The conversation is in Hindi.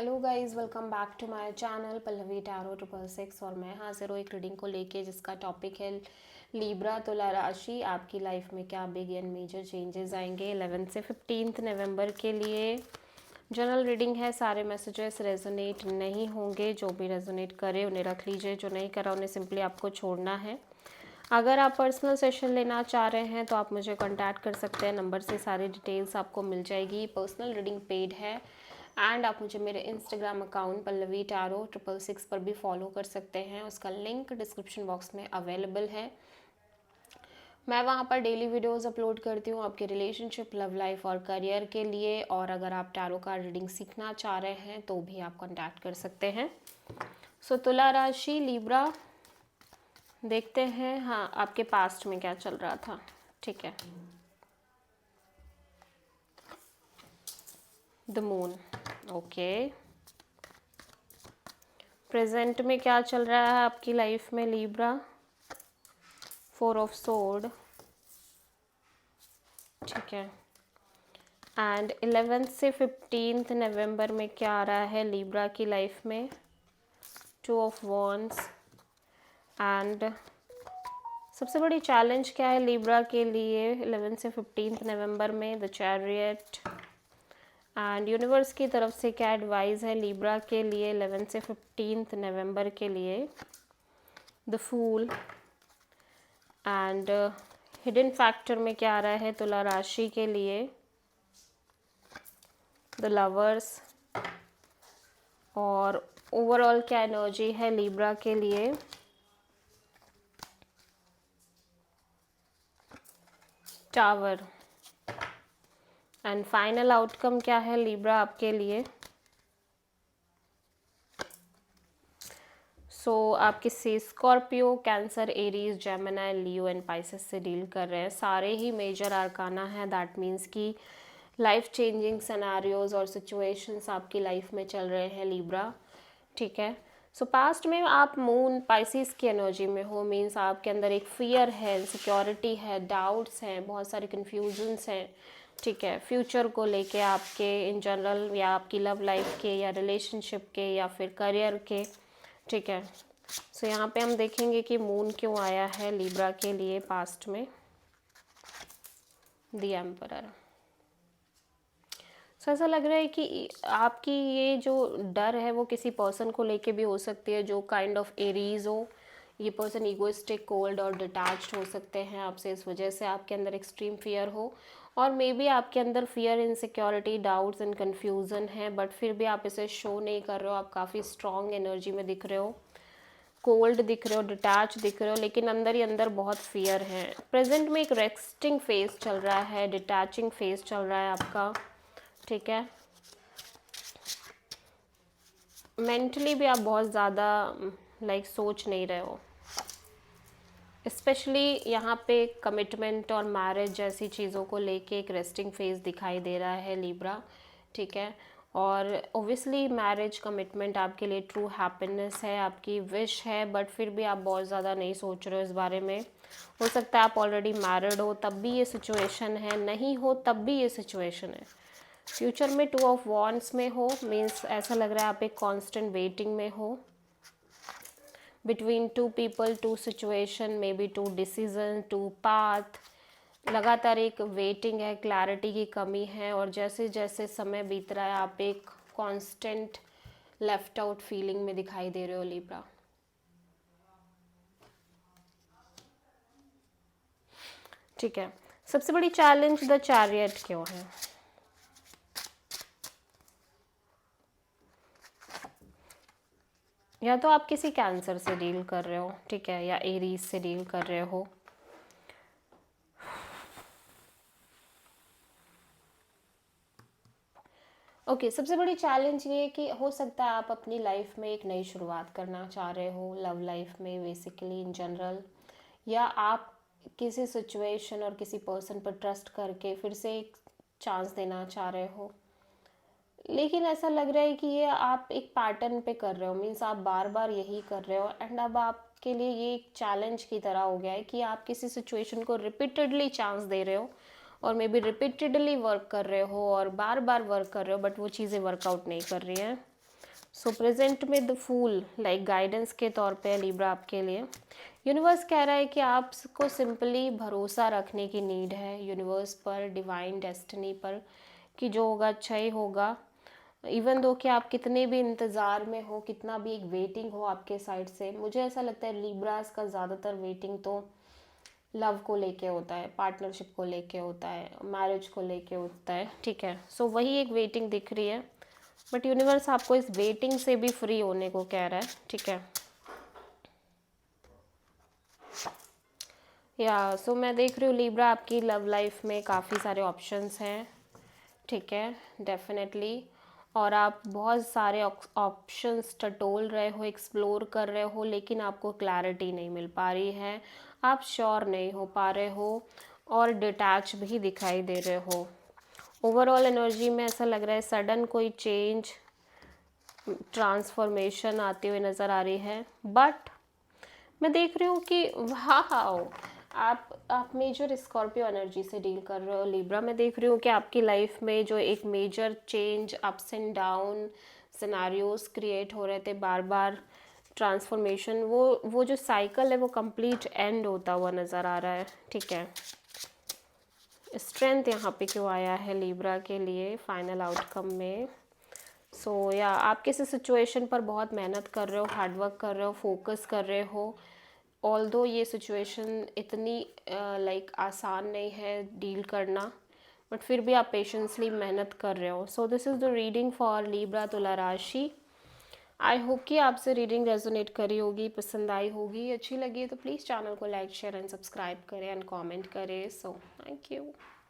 Hello guys, welcome back to my channel Pallavi tarot 666। और मैं हाजिर हूँ एक रीडिंग को लेके जिसका टॉपिक है लीब्रा तुला राशि। आपकी लाइफ में क्या बिग एंड मेजर चेंजेस आएंगे 11 से 15 नवंबर के लिए। जनरल रीडिंग है, सारे मैसेजेस रेजोनेट नहीं होंगे। जो भी रेजोनेट करे उन्हें रख लीजिए, जो नहीं करा उन्हें सिंपली आपको छोड़ना है। अगर आप पर्सनल सेशन लेना चाह रहे हैं तो आप मुझे कांटेक्ट कर सकते हैं, नंबर से सारी डिटेल्स आपको मिल जाएगी। पर्सनल रीडिंग पेड है एंड आप मुझे मेरे इंस्टाग्राम अकाउंट पल्लवी टैरो 666 पर भी फॉलो कर सकते हैं। उसका लिंक डिस्क्रिप्शन बॉक्स में अवेलेबल है। मैं वहाँ पर डेली वीडियोस अपलोड करती हूँ आपके रिलेशनशिप, लव लाइफ और करियर के लिए। और अगर आप टैरो कार्ड रीडिंग सीखना चाह रहे हैं तो भी आप कांटेक्ट कर सकते हैं। सो तुला राशि लीब्रा, देखते हैं हाँ आपके पास्ट में क्या चल रहा था। ठीक है, द मून। ओके, प्रेजेंट में क्या चल रहा है आपकी लाइफ में लीब्रा। 4 ऑफ सोर्ड, ठीक है। एंड 11 से 15 नवंबर में क्या आ रहा है लीब्रा की लाइफ में। 2 ऑफ वॉन्ड्स। एंड सबसे बड़ी चैलेंज क्या है लीब्रा के लिए 11 से 15 नवंबर में। The chariot. एंड यूनिवर्स की तरफ से क्या एडवाइस है लीब्रा के लिए 11 से 15 नवंबर के लिए। The fool. And hidden factor में क्या आ रहा है तुला राशि के लिए। The lovers. और ओवरऑल क्या एनर्जी है लीब्रा के लिए। टावर। एंड फाइनल आउटकम क्या है लीब्रा आपके लिए। आप किसी Scorpio, cancer, Aries, Gemini, Leo and Pisces से डील कर रहे हैं। सारे ही मेजर आर्काना है। दैट मीन्स कि लाइफ चेंजिंग सिनेरियोज और सिचुएशंस आपकी लाइफ में चल रहे हैं लीब्रा। ठीक है, पास्ट में आप मून पाइसिस की एनर्जी में हो। मीन्स आपके अंदर एक फियर है, इनसिक्योरिटी है, डाउट्स हैं, बहुत सारे कन्फ्यूजन्स हैं। ठीक है, फ्यूचर को लेके आपके इन जनरल, या आपकी लव लाइफ के, या रिलेशनशिप के, या फिर करियर के। ठीक है, यहाँ पे हम देखेंगे कि मून क्यों आया है लीब्रा के लिए पास्ट में। The emperor. ऐसा लग रहा है कि आपकी ये जो डर है वो किसी पर्सन को लेके भी हो सकती है जो काइंड ऑफ एरीज हो। ये पर्सन ईगोइस्टिक, कोल्ड और डिटैच्ड हो सकते हैं आपसे। इस वजह से आपके अंदर एक्सट्रीम फियर हो, और मे बी आपके अंदर fear, insecurity, doubts and confusion है, बट फिर भी आप इसे शो नहीं कर रहे हो। आप काफ़ी स्ट्रॉन्ग एनर्जी में दिख रहे हो, कोल्ड दिख रहे हो, डिटैच दिख रहे हो, लेकिन अंदर ही अंदर बहुत फियर है। प्रेजेंट में एक रेस्टिंग फेज चल रहा है, डिटैचिंग फेज चल रहा है आपका। ठीक है, मेंटली भी आप बहुत ज़्यादा सोच नहीं रहे हो। स्पेशली यहाँ पे कमिटमेंट और मैरिज जैसी चीज़ों को लेके एक रेस्टिंग फेज दिखाई दे रहा है लीब्रा। ठीक है, और ओबियसली मैरिज, कमिटमेंट आपके लिए ट्रू हैप्पीनेस है, आपकी विश है, बट फिर भी आप बहुत ज़्यादा नहीं सोच रहे हो इस बारे में। हो सकता है आप ऑलरेडी मैरिड हो तब भी ये सिचुएशन है, नहीं हो तब भी ये सिचुएशन है। फ्यूचर में 2 ऑफ वॉन्ड्स में हो, मीन्स ऐसा लग रहा है आप एक कांस्टेंट वेटिंग में हो। Between 2 people, 2 situation, may be 2 decision, 2 path. लगातार एक वेटिंग है, क्लैरिटी की कमी है, और जैसे जैसे समय बीत रहा है आप एक कांस्टेंट लेफ्ट आउट फीलिंग में दिखाई दे रहे हो लीब्रा। ठीक है, सबसे बड़ी चैलेंज द चैरियट क्यों है। या तो आप किसी कैंसर से डील कर रहे हो, ठीक है, या एरीज से डील कर रहे हो। ओके, सबसे बड़ी चैलेंज ये है कि हो सकता है आप अपनी लाइफ में एक नई शुरुआत करना चाह रहे हो, लव लाइफ में बेसिकली इन जनरल, या आप किसी सिचुएशन और किसी पर्सन पर ट्रस्ट करके फिर से एक चांस देना चाह रहे हो। लेकिन ऐसा लग रहा है कि ये आप एक पैटर्न पे कर रहे हो, मीन्स आप बार बार यही कर रहे हो, एंड अब आपके लिए ये एक चैलेंज की तरह हो गया है कि आप किसी सिचुएशन को रिपीटेडली चांस दे रहे हो, और मे बी रिपीटेडली वर्क कर रहे हो और बार बार वर्क कर रहे हो, बट वो चीज़ें वर्कआउट नहीं कर रही हैं। सो प्रेजेंट में द फूल लाइक गाइडेंस के तौर पे लिब्रा आपके लिए। यूनिवर्स कह रहा है कि आपको सिंपली भरोसा रखने की नीड है यूनिवर्स पर, डिवाइन डेस्टिनी पर, कि जो होगा अच्छा ही होगा। इवन दो कि आप कितने भी इंतज़ार में हो, कितना भी एक वेटिंग हो आपके साइड से, मुझे ऐसा लगता है लिब्रास का ज़्यादातर वेटिंग तो लव को लेके होता है, पार्टनरशिप को लेके होता है, मैरिज को लेके होता है, ठीक है। सो वही एक वेटिंग दिख रही है, बट यूनिवर्स आपको इस वेटिंग से भी फ्री होने को कह रहा है, ठीक है। या सो मैं देख रही हूँ लिब्रा आपकी लव लाइफ में काफ़ी सारे ऑप्शंस हैं, ठीक है, डेफिनेटली। और आप बहुत सारे ऑप्शंस टटोल रहे हो, एक्सप्लोर कर रहे हो, लेकिन आपको क्लैरिटी नहीं मिल पा रही है, आप श्योर नहीं हो पा रहे हो और डिटैच भी दिखाई दे रहे हो। ओवरऑल एनर्जी में ऐसा लग रहा है सडन कोई चेंज, ट्रांसफॉर्मेशन आती हुई नज़र आ रही है। बट मैं देख रही हूँ कि हाँ, आप मेजर स्कॉर्पियो एनर्जी से डील कर रहे हो लिब्रा। मैं देख रही हूँ कि आपकी लाइफ में जो एक major change, ups and down scenarios create हो रहे थे बार बार, ट्रांसफॉर्मेशन, वो जो साइकिल है वो कंप्लीट एंड होता हुआ नज़र आ रहा है, ठीक है। स्ट्रेंथ यहाँ पे क्यों आया है लिब्रा के लिए फाइनल आउटकम में? सो या आप किसी सिचुएशन पर बहुत मेहनत कर रहे हो, हार्डवर्क कर रहे हो, फोकस कर रहे हो, ऑल्दो ये सिचुएशन इतनी लाइक आसान नहीं है डील करना, बट फिर भी आप पेशेंसली मेहनत कर रहे हो। So this is the reading for Libra तुला राशि। आई होप कि आपसे रीडिंग रेजोनेट करी होगी, पसंद आई होगी, अच्छी लगी तो प्लीज़ चैनल को लाइक शेयर एंड सब्सक्राइब करें एंड कमेंट करें। So thank you.